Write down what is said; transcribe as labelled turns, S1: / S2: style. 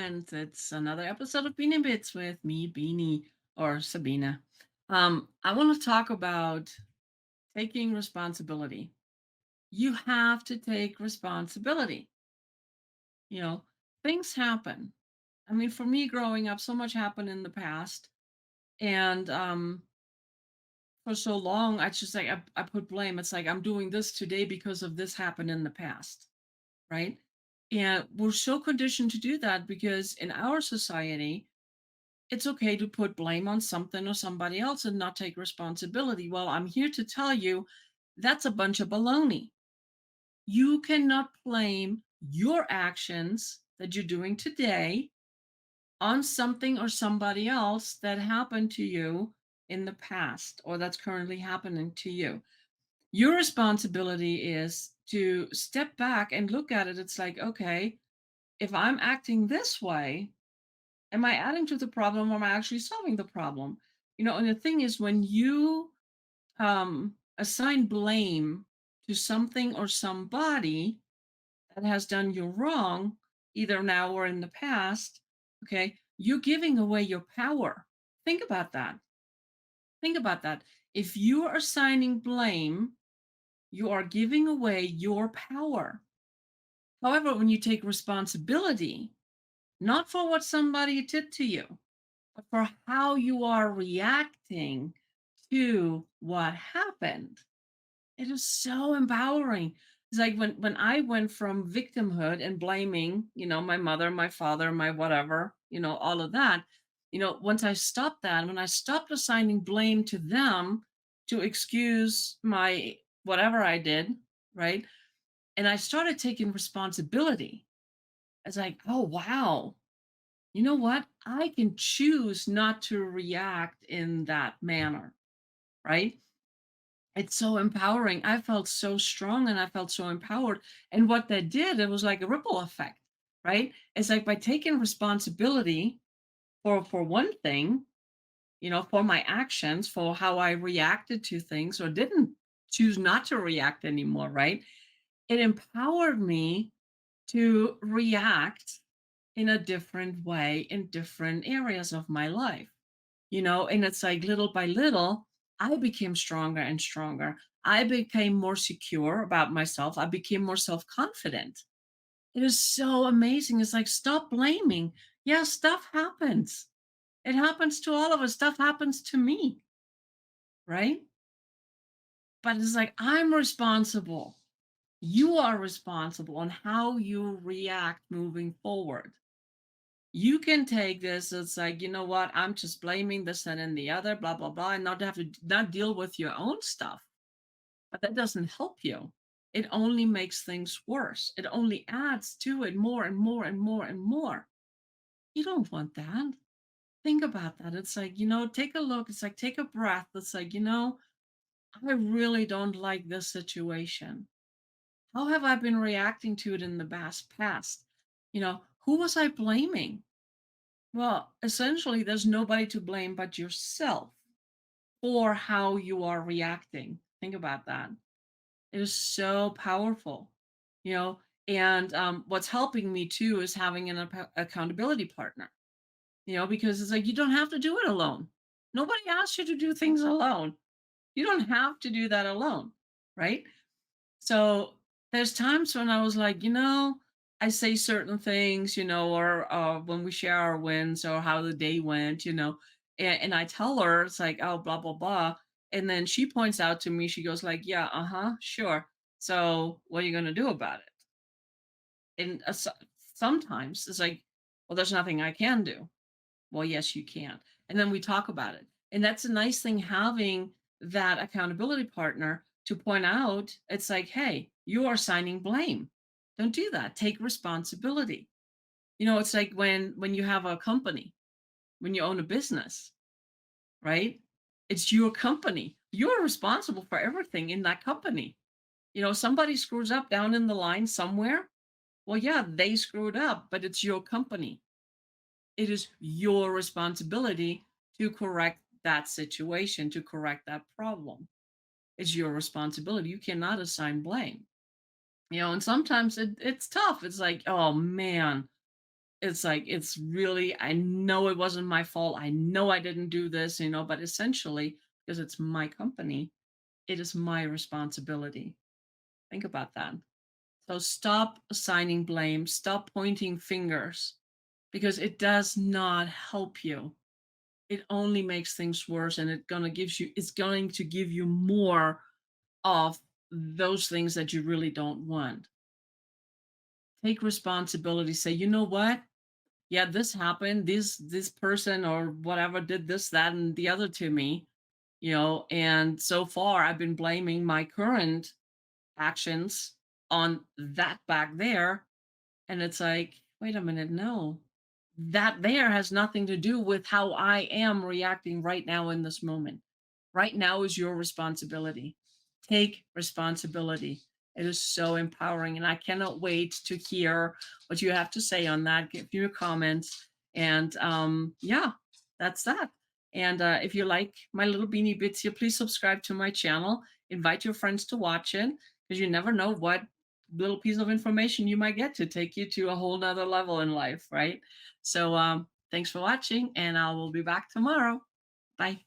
S1: friends. It's another episode of Beanie Bits with me, Beanie or Sabina. I want to talk about taking responsibility. You have to take responsibility. You know, things happen. I mean, for me growing up, so much happened in the past. And for so long, I just like, I put blame. It's like, I'm doing this today because of this happened in the past. Right. And we're so conditioned to do that because in our society, it's okay to put blame on something or somebody else and not take responsibility. Well, I'm here to tell you that's a bunch of baloney. You cannot blame your actions that you're doing today on something or somebody else that happened to you in the past or that's currently happening to you. Your responsibility is to step back and look at it. It's like, okay, if I'm acting this way, am I adding to the problem or am I actually solving the problem? And the thing is, when you assign blame to something or somebody that has done you wrong, either now or in the past, okay, you're giving away your power. Think about that. Think about that. If you are assigning blame, you are giving away your power. However, when you take responsibility, not for what somebody did to you, but for how you are reacting to what happened. It is so empowering. It's like when I went from victimhood and blaming, my mother, my father, my whatever, all of that, once I stopped that, when I stopped assigning blame to them to excuse my whatever I did, right? And I started taking responsibility. It's like, oh wow, you know what? I can choose not to react in that manner, right? It's so empowering. I felt so strong and I felt so empowered. And what that did, it was like a ripple effect, right? It's like by taking responsibility for one thing, for my actions, for how I reacted to things or didn't choose not to react anymore, right? It empowered me to react in a different way in different areas of my life, and it's like little by little, I became stronger and stronger. I became more secure about myself. I became more self confident. It is so amazing. It's like, stop blaming. Yeah, stuff happens. It happens to all of us. Stuff happens to me, right? But it's like, I'm responsible. You are responsible on how you react moving forward. You can take this, it's like, you know what, I'm just blaming this and the other, blah blah blah, and not have to not deal with your own stuff. But that doesn't help you. It only makes things worse. It only adds to it more and more and more and more. You don't want that. Think about that. It's like, take a look. It's like, take a breath. It's like, I really don't like this situation. How have I been reacting to it in the past? Who was I blaming? Well, essentially, there's nobody to blame but yourself for how you are reacting. Think about that. It is so powerful, you know. And what's helping me too is having an accountability partner, because it's like you don't have to do it alone. Nobody asked you to do things alone. You don't have to do that alone, right? So there's times when I was like, I say certain things, or when we share our wins or how the day went, and I tell her it's like, oh, blah blah blah, and then she points out to me, she goes like, yeah, sure. So what are you gonna do about it? And sometimes it's like, well, there's nothing I can do. Well, yes, you can. And then we talk about it. And that's a nice thing having that accountability partner to point out it's like, hey, you are signing blame. Don't do that. Take responsibility. It's like when you have a company, when you own a business, right? It's your company. You're responsible for everything in that company. Somebody screws up down in the line somewhere. Well, yeah, they screwed up, but it's your company. It is your responsibility to correct that situation, to correct that problem. It's your responsibility. You cannot assign blame. And sometimes it's tough. It's like, oh man, It's like, it's really, I know it wasn't my fault. I know I didn't do this, but essentially, because it's my company, it is my responsibility. Think about that. So stop assigning blame, stop pointing fingers because it does not help you. It only makes things worse, and it's going to give you more of those things that you really don't want. Take responsibility, say, you know what? Yeah, this happened. This person or whatever did this, that, and the other to me, and so far I've been blaming my current actions on that back there. And it's like, wait a minute, no. That there has nothing to do with how I am reacting right now in this moment. Right now is your responsibility. Take responsibility. It is so empowering. And I cannot wait to hear what you have to say on that. Give your comments. And yeah, that's that. And if you like my little beanie bits here, please subscribe to my channel. Invite your friends to watch it because you never know what little piece of information you might get to take you to a whole nother level in life, right? So thanks for watching, and I will be back tomorrow. Bye.